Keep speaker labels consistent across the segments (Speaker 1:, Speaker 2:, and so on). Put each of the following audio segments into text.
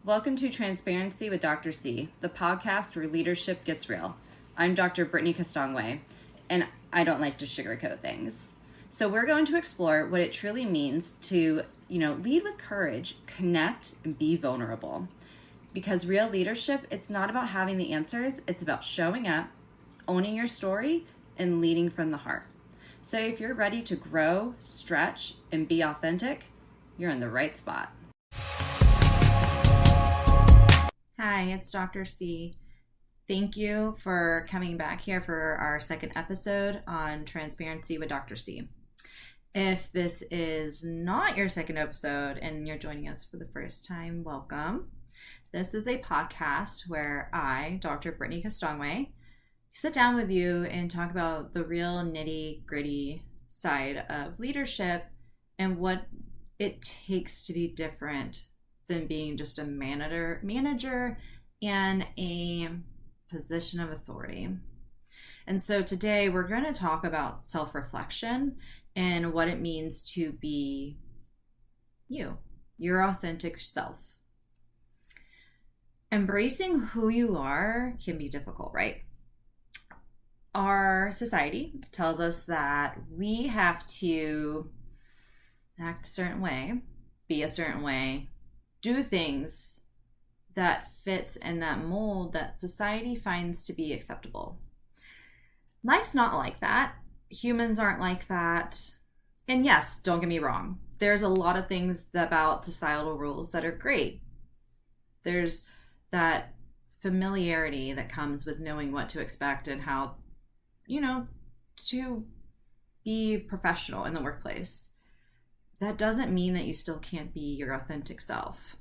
Speaker 1: Welcome to Transparency with Dr. C, the podcast where leadership gets real. I'm Dr. Brittany Castongway, and I don't like to sugarcoat things. So we're going to explore what it truly means to, lead with courage, connect, and be vulnerable. Because real leadership, it's not about having the answers, it's about showing up, owning your story, and leading from the heart. So if you're ready to grow, stretch, and be authentic, you're in the right spot. Hi, it's Dr. C. Thank you for coming back here for our second episode on Transparency with Dr. C. If this is not your second episode and you're joining us for the first time, welcome. This is a podcast where I, Dr. Brittany Castongway, sit down with you and talk about the real nitty-gritty side of leadership and what it takes to be different than being just a manager and a position of authority. And so today we're going to talk about self-reflection and what it means to be you, your authentic self. Embracing who you are can be difficult, right? Our society tells us that we have to act a certain way, be a certain way, do things that fits in that mold that society finds to be acceptable. Life's not like that. Humans aren't like that. And yes, don't get me wrong. There's a lot of things about societal rules that are great. There's that familiarity that comes with knowing what to expect and how, to be professional in the workplace. That doesn't mean that you still can't be your authentic self.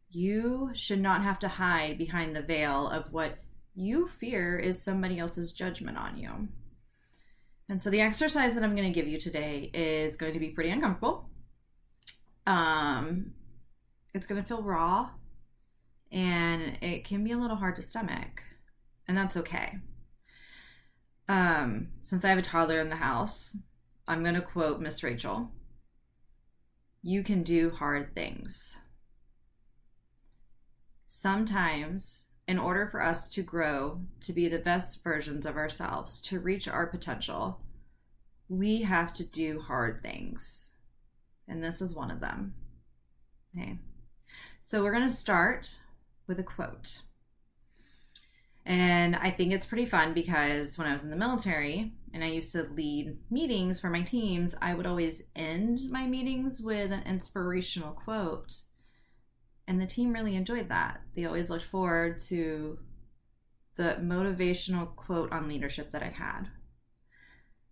Speaker 1: You should not have to hide behind the veil of what you fear is somebody else's judgment on you. And so the exercise that I'm going to give you today is going to be pretty uncomfortable. It's going to feel raw, and it can be a little hard to stomach, and that's okay. Since I have a toddler in the house, I'm going to quote Miss Rachel. You can do hard things. Sometimes, in order for us to grow, to be the best versions of ourselves, to reach our potential, we have to do hard things. And this is one of them. Okay. So we're going to start with a quote. And I think it's pretty fun because when I was in the military and I used to lead meetings for my teams, I would always end my meetings with an inspirational quote. And the team really enjoyed that. They always looked forward to the motivational quote on leadership that I had.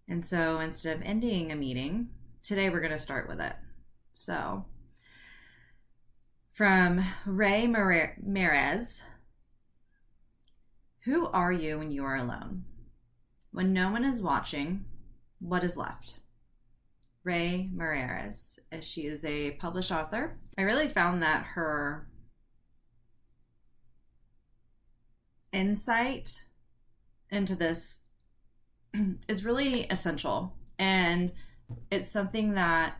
Speaker 1: And so instead of ending a meeting, today we're going to start with it. So from Rae Mariz, who are you when you are alone? When no one is watching, what is left? Rae Mariz. She is a published author. I really found that her insight into this is really essential. And it's something that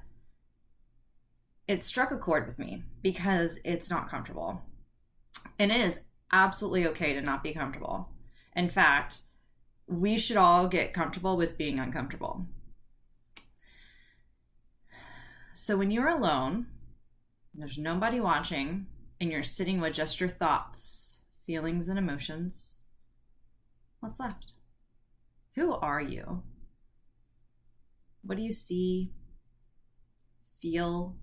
Speaker 1: it struck a chord with me because it's not comfortable. And it is absolutely okay to not be comfortable. In fact, we should all get comfortable with being uncomfortable. So when you're alone, there's nobody watching, and you're sitting with just your thoughts, feelings, and emotions, what's left? Who are you? What do you see, feel,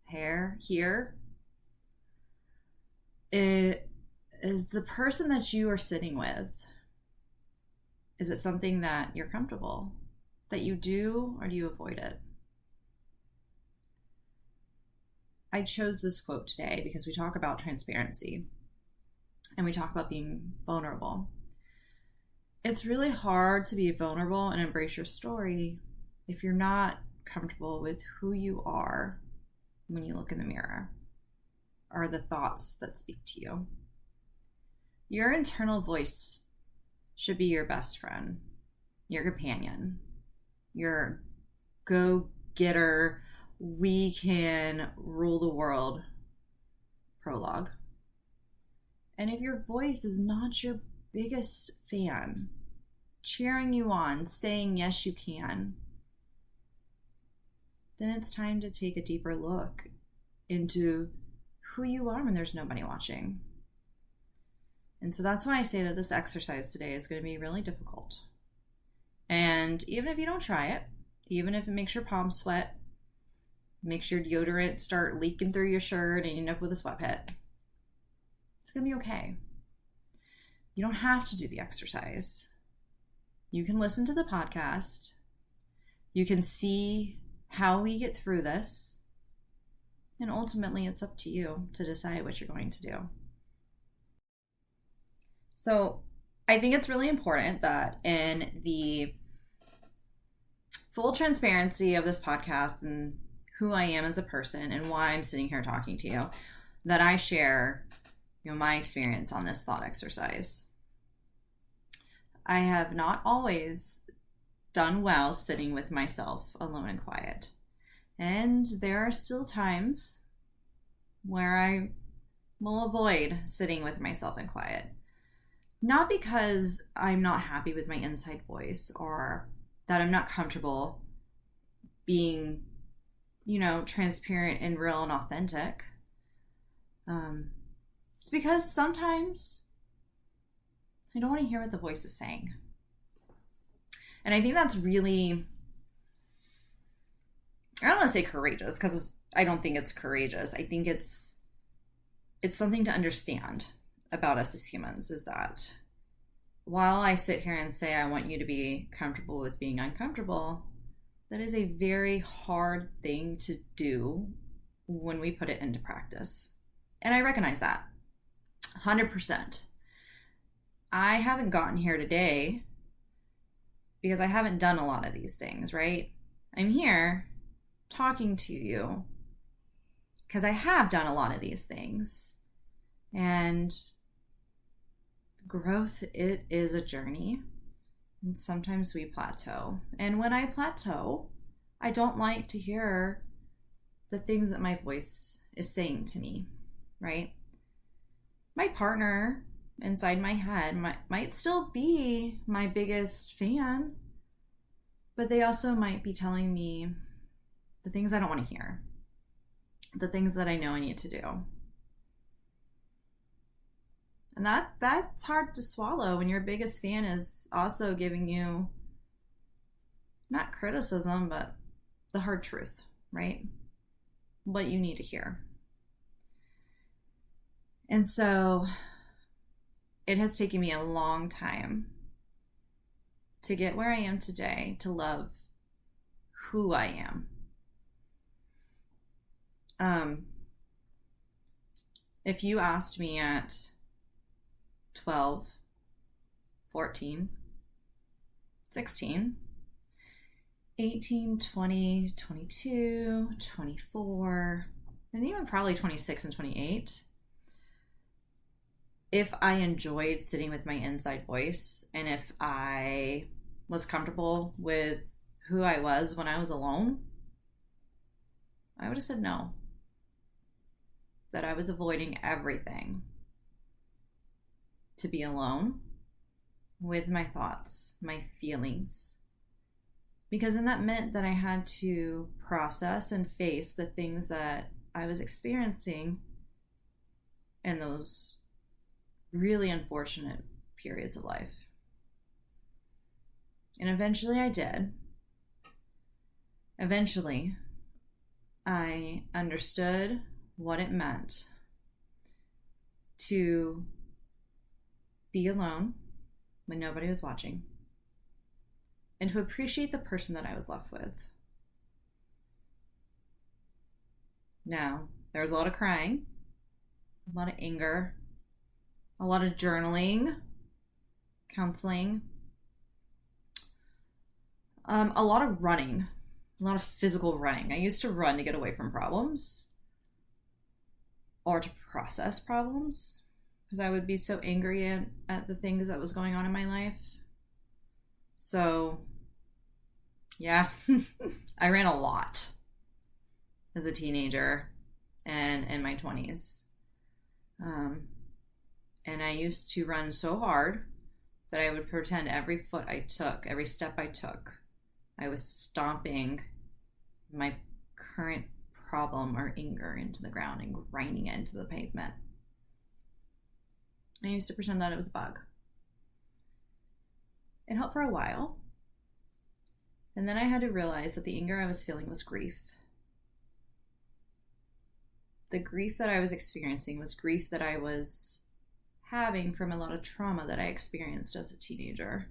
Speaker 1: hear? It is the person that you are sitting with. Is it something that you're comfortable, that you do, or do you avoid it? I chose this quote today because we talk about transparency and we talk about being vulnerable. It's really hard to be vulnerable and embrace your story if you're not comfortable with who you are when you look in the mirror or the thoughts that speak to you. Your internal voice should be your best friend, your companion, your go-getter, we can rule the world prologue. And if your voice is not your biggest fan, cheering you on, saying yes you can, then it's time to take a deeper look into who you are when there's nobody watching. And so that's why I say that this exercise today is going to be really difficult. And even if you don't try it, even if it makes your palms sweat, makes your deodorant start leaking through your shirt and you end up with a sweat pit, it's going to be okay. You don't have to do the exercise. You can listen to the podcast. You can see how we get through this. And ultimately, it's up to you to decide what you're going to do. So I think it's really important that in the full transparency of this podcast and who I am as a person and why I'm sitting here talking to you, that I share, my experience on this thought exercise. I have not always done well sitting with myself alone and quiet. And there are still times where I will avoid sitting with myself in quiet. Not because I'm not happy with my inside voice or that I'm not comfortable being, transparent and real and authentic. It's because sometimes I don't want to hear what the voice is saying. And I think that's really, I don't want to say courageous, because I don't think it's courageous. I think it's something to understand about us as humans, is that while I sit here and say I want you to be comfortable with being uncomfortable, that is a very hard thing to do when we put it into practice. And I recognize that 100%. I haven't gotten here today because I haven't done a lot of these things, right? I'm here talking to you because I have done a lot of these things. And growth, it is a journey. And sometimes we plateau. And when I plateau, I don't like to hear the things that my voice is saying to me, right? My partner inside my head might still be my biggest fan, but they also might be telling me the things I don't want to hear, the things that I know I need to do. And that's hard to swallow when your biggest fan is also giving you not criticism, but the hard truth, right? What you need to hear. And so it has taken me a long time to get where I am today, to love who I am. If you asked me at 12, 14, 16, 18, 20, 22, 24, and even probably 26 and 28, if I enjoyed sitting with my inside voice and if I was comfortable with who I was when I was alone, I would have said no. That I was avoiding everything to be alone with my thoughts, my feelings. Because then that meant that I had to process and face the things that I was experiencing in those really unfortunate periods of life. And eventually I did. Eventually, I understood what it meant to be alone when nobody was watching and to appreciate the person that I was left with. Now, there was a lot of crying, a lot of anger, a lot of journaling, counseling, a lot of running, a lot of physical running. I used to run to get away from problems or to process problems because I would be so angry at the things that was going on in my life. So, yeah, I ran a lot as a teenager and in my 20s. And I used to run so hard that I would pretend every foot I took, every step I took, I was stomping my current problem or anger into the ground and grinding it into the pavement. I used to pretend that it was a bug. It helped for a while. And then I had to realize that the anger I was feeling was grief. The grief that I was experiencing was grief that I was having from a lot of trauma that I experienced as a teenager.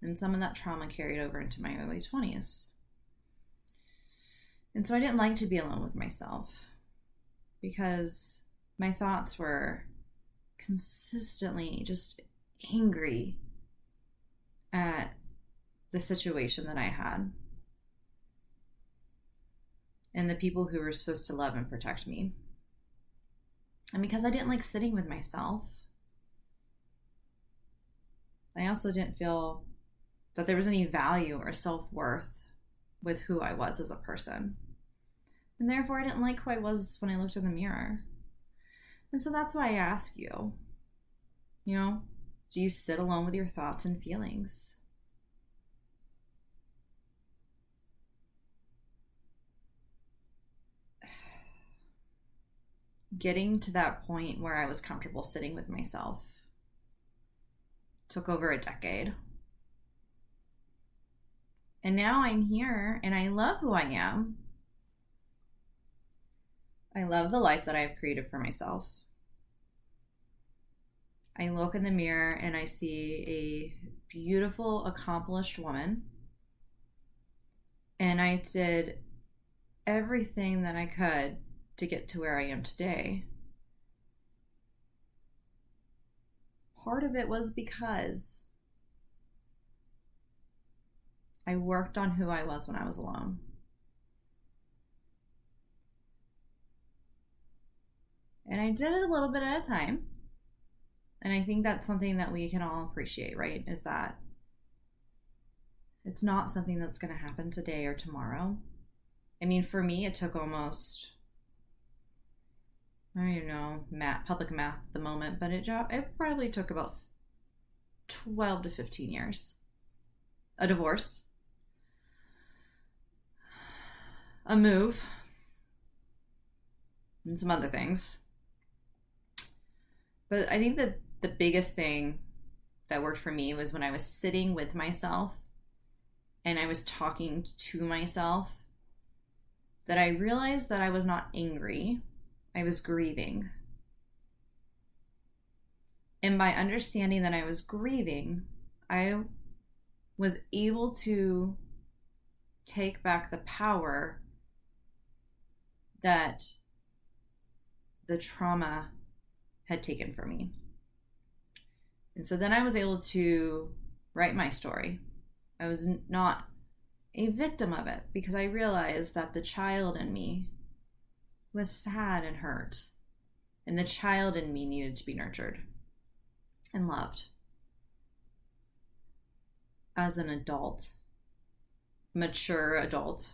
Speaker 1: And some of that trauma carried over into my early 20s. And so I didn't like to be alone with myself because my thoughts were consistently just angry at the situation that I had and the people who were supposed to love and protect me. And because I didn't like sitting with myself, I also didn't feel that there was any value or self-worth with who I was as a person. And therefore, I didn't like who I was when I looked in the mirror. And so that's why I ask you, do you sit alone with your thoughts and feelings? Getting to that point where I was comfortable sitting with myself took over a decade. And now I'm here and I love who I am. I love the life that I've created for myself. I look in the mirror and I see a beautiful, accomplished woman. And I did everything that I could to get to where I am today. Part of it was because I worked on who I was when I was alone. And I did it a little bit at a time. And I think that's something that we can all appreciate, right? Is that it's not something that's going to happen today or tomorrow. I mean, for me, it took almost, I don't even know, public math at the moment, but it probably took about 12 to 15 years. A divorce, a move, and some other things. But I think that the biggest thing that worked for me was when I was sitting with myself and I was talking to myself, that I realized that I was not angry, I was grieving. And by understanding that I was grieving, I was able to take back the power that the trauma had taken from me. And so then I was able to write my story. I was not a victim of it because I realized that the child in me was sad and hurt. And the child in me needed to be nurtured and loved. As an adult, mature adult,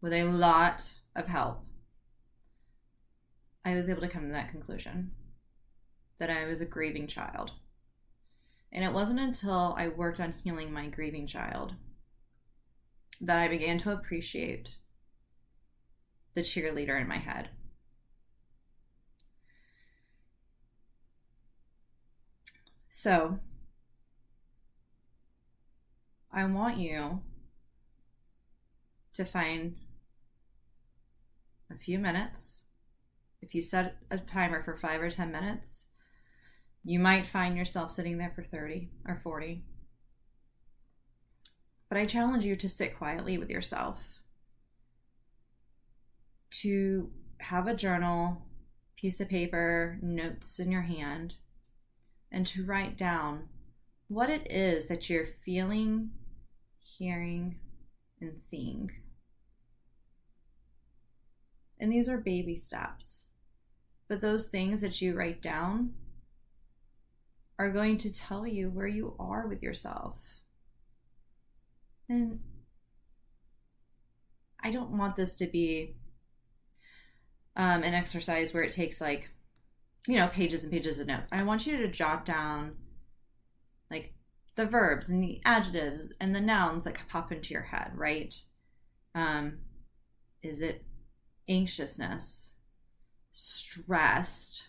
Speaker 1: with a lot of help, I was able to come to that conclusion that I was a grieving child. And it wasn't until I worked on healing my grieving child that I began to appreciate the cheerleader in my head. So, I want you to find a few minutes. If you set a timer for 5 or 10 minutes, you might find yourself sitting there for 30 or 40. But I challenge you to sit quietly with yourself, to have a journal, piece of paper, notes in your hand, and to write down what it is that you're feeling, hearing, and seeing. And these are baby steps. But those things that you write down are going to tell you where you are with yourself. And I don't want this to be an exercise where it takes like pages and pages of notes. I want you to jot down like the verbs and the adjectives and the nouns that pop into your head, right? Is it anxiousness, stressed,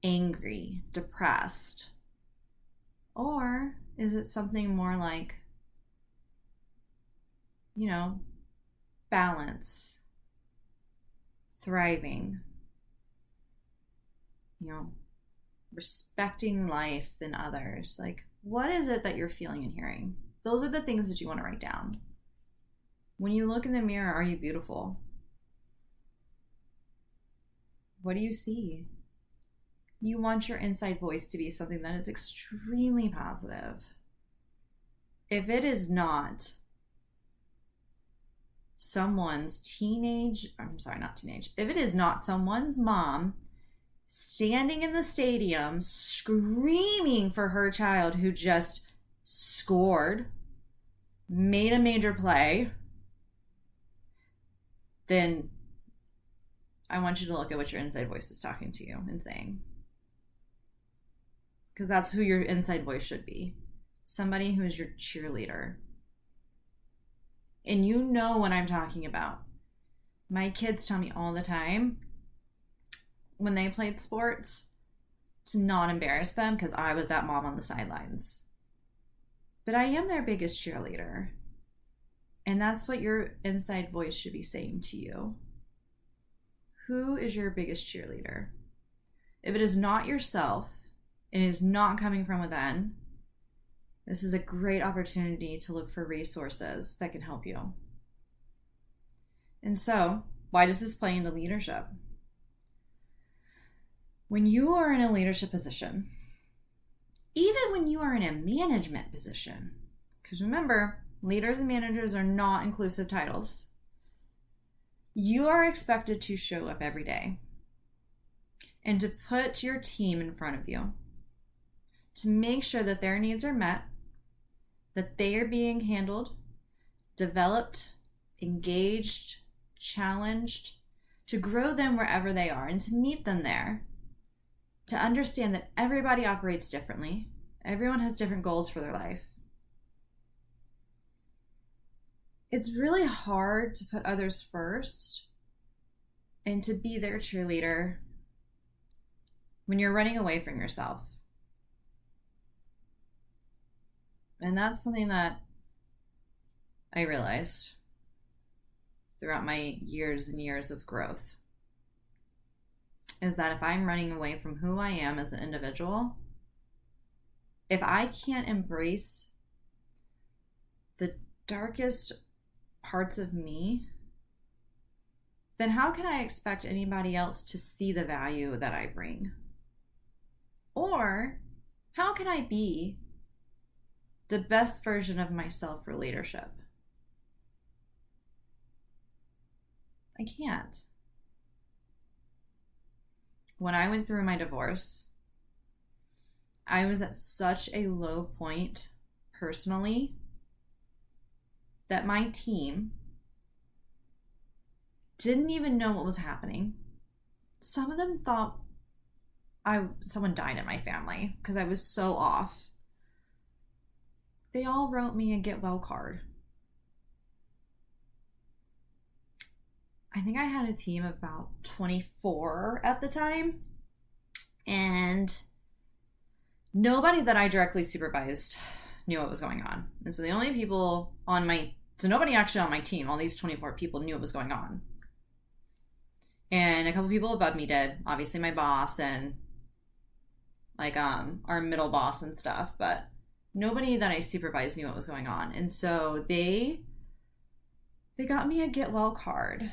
Speaker 1: angry, depressed? Or is it something more like, balance, thriving, respecting life and others? Like, what is it that you're feeling and hearing? Those are the things that you want to write down. When you look in the mirror, are you beautiful? What do you see? You want your inside voice to be something that is extremely positive. If it is not if it is not someone's mom standing in the stadium screaming for her child who just scored, made a major play, then I want you to look at what your inside voice is talking to you and saying. Because that's who your inside voice should be. Somebody who is your cheerleader. And you know what I'm talking about. My kids tell me all the time when they played sports to not embarrass them because I was that mom on the sidelines. But I am their biggest cheerleader. And that's what your inside voice should be saying to you. Who is your biggest cheerleader? If it is not yourself, and it is not coming from within, this is a great opportunity to look for resources that can help you. And so, why does this play into leadership? When you are in a leadership position, even when you are in a management position, because remember, leaders and managers are not inclusive titles, you are expected to show up every day and to put your team in front of you, to make sure that their needs are met, that they are being handled, developed, engaged, challenged, to grow them wherever they are and to meet them there, to understand that everybody operates differently. Everyone has different goals for their life. It's really hard to put others first and to be their cheerleader when you're running away from yourself. And that's something that I realized throughout my years and years of growth, is that if I'm running away from who I am as an individual, if I can't embrace the darkest parts of me, then how can I expect anybody else to see the value that I bring? Or how can I be the best version of myself for leadership? I can't. When I went through my divorce, I was at such a low point personally that my team didn't even know what was happening. Some of them thought someone died in my family because I was so off. They all wrote me a get well card. I think I had a team of about 24 at the time, and nobody that I directly supervised knew what was going on. And so the only people nobody actually on my team, all these 24 people knew what was going on. And a couple people above me did, obviously my boss and our middle boss and stuff, but nobody that I supervised knew what was going on. And so they got me a get well card.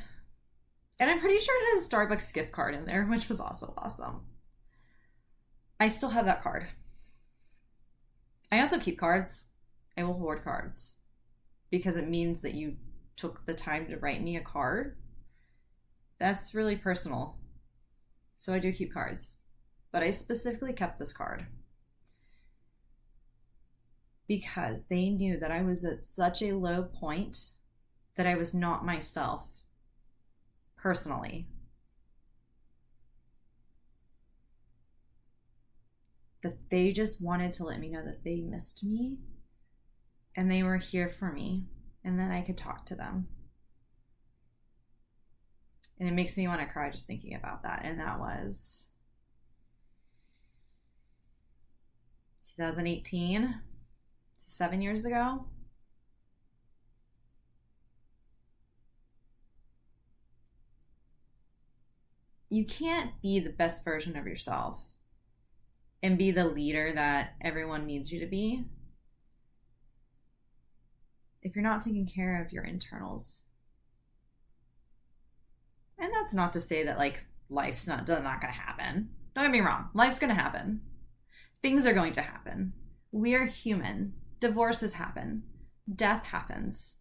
Speaker 1: And I'm pretty sure it had a Starbucks gift card in there, which was also awesome. I still have that card. I also keep cards. I will hoard cards because it means that you took the time to write me a card. That's really personal. So I do keep cards. But I specifically kept this card because they knew that I was at such a low point that I was not myself personally. that they just wanted to let me know that they missed me and they were here for me and that I could talk to them. And it makes me want to cry just thinking about that. And that was 2018, 7 years ago. You can't be the best version of yourself and be the leader that everyone needs you to be if you're not taking care of your internals. And that's not to say that like life's not going to happen. Don't get me wrong. Life's going to happen. Things are going to happen. We are human. Divorces happen. Death happens.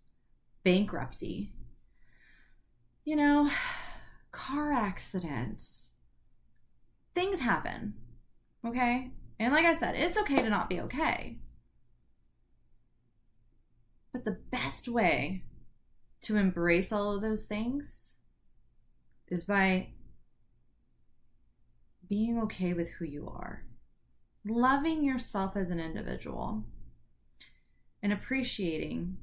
Speaker 1: Bankruptcy. You know, car accidents. Things happen. Okay? And like I said, it's okay to not be okay. But the best way to embrace all of those things is by being okay with who you are. Loving yourself as an individual and appreciating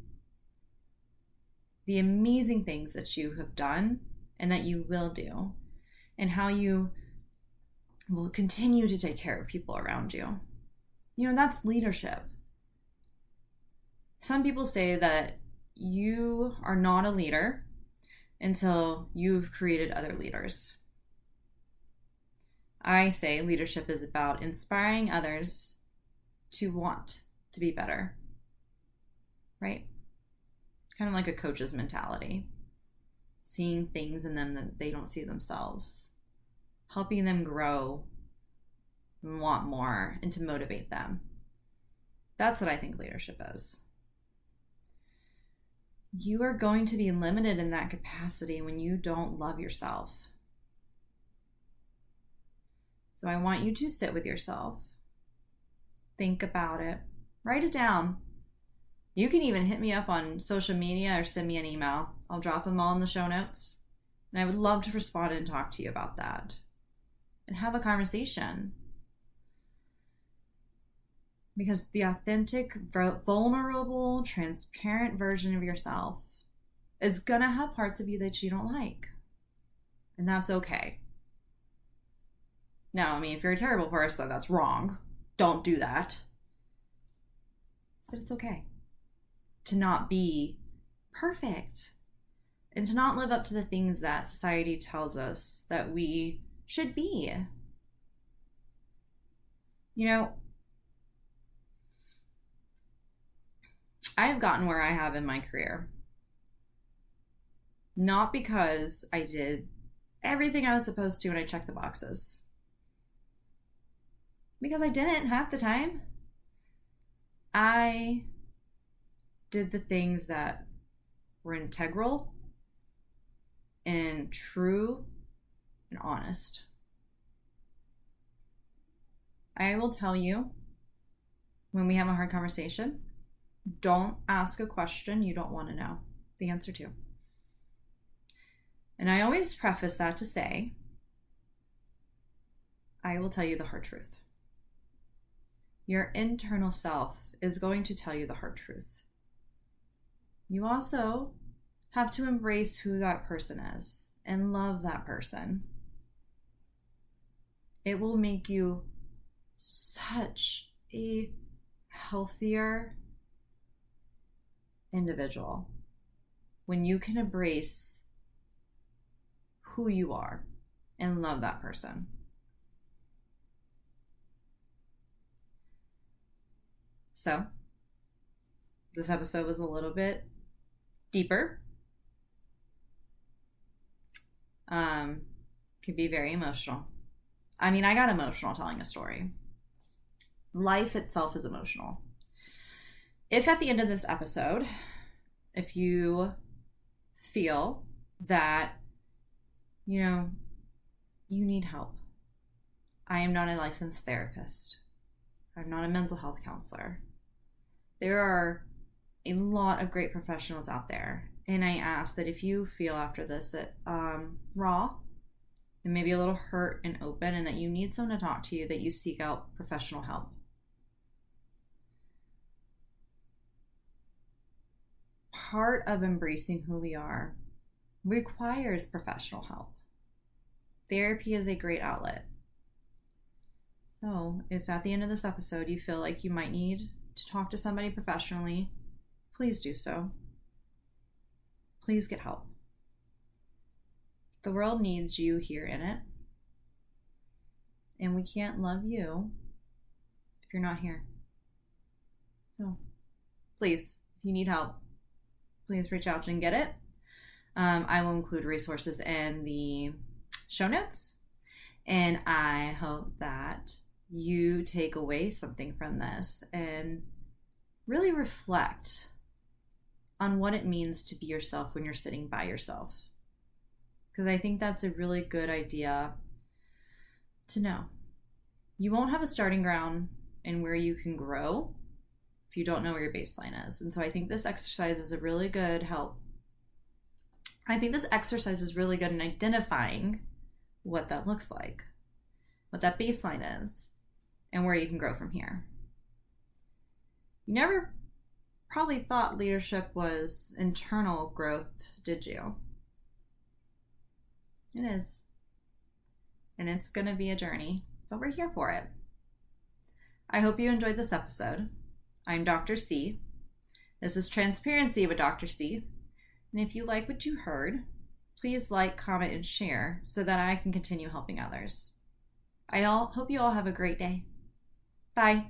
Speaker 1: the amazing things that you have done and that you will do, and how you will continue to take care of people around you. You know, that's leadership. Some people say that you are not a leader until you've created other leaders. I say leadership is about inspiring others to want to be better, right? Kind of like a coach's mentality. Seeing things in them that they don't see themselves. Helping them grow and want more and to motivate them. That's what I think leadership is. You are going to be limited in that capacity when you don't love yourself. So I want you to sit with yourself. Think about it. Write it down. You can even hit me up on social media or send me an email. I'll drop them all in the show notes. And I would love to respond and talk to you about that. And have a conversation. Because the authentic, vulnerable, transparent version of yourself is going to have parts of you that you don't like. And that's okay. Now, I mean, if you're a terrible person, that's wrong. Don't do that. But it's okay to not be perfect and to not live up to the things that society tells us that we should be. You know, I've gotten where I have in my career not because I did everything I was supposed to and I checked the boxes. Because I didn't half the time. I did the things that were integral and true and honest. I will tell you when we have a hard conversation, don't ask a question you don't want to know the answer to. And I always preface that to say, I will tell you the hard truth. Your internal self is going to tell you the hard truth. You also have to embrace who that person is and love that person. It will make you such a healthier individual when you can embrace who you are and love that person. So, this episode was a little bit deeper. Could be very emotional. I mean, I got emotional telling a story. Life itself is emotional. If at the end of this episode, if you feel that, you need help. I am not a licensed therapist. I'm not a mental health counselor. There are a lot of great professionals out there. And I ask that if you feel after this that, Raw, and maybe a little hurt and open, and that you need someone to talk to you, that you seek out professional help. Part of embracing who we are requires professional help. Therapy is a great outlet. So if at the end of this episode you feel like you might need to talk to somebody professionally, please do so. Please get help. The world needs you here in it. And we can't love you if you're not here. So please, if you need help, please reach out and get it. I will include resources in the show notes. And I hope that you take away something from this and really reflect on what it means to be yourself when you're sitting by yourself. Because I think that's a really good idea to know. You won't have a starting ground in where you can grow if you don't know where your baseline is. And so I think this exercise is a really good help. I think this exercise is really good in identifying what that looks like, what that baseline is, and where you can grow from here. You never probably thought leadership was internal growth, did you? It is. And it's going to be a journey, but we're here for it. I hope you enjoyed this episode. I'm Dr. C. This is Transparency with Dr. C. And if you like what you heard, please like, comment, and share so that I can continue helping others. I hope you all have a great day. Bye.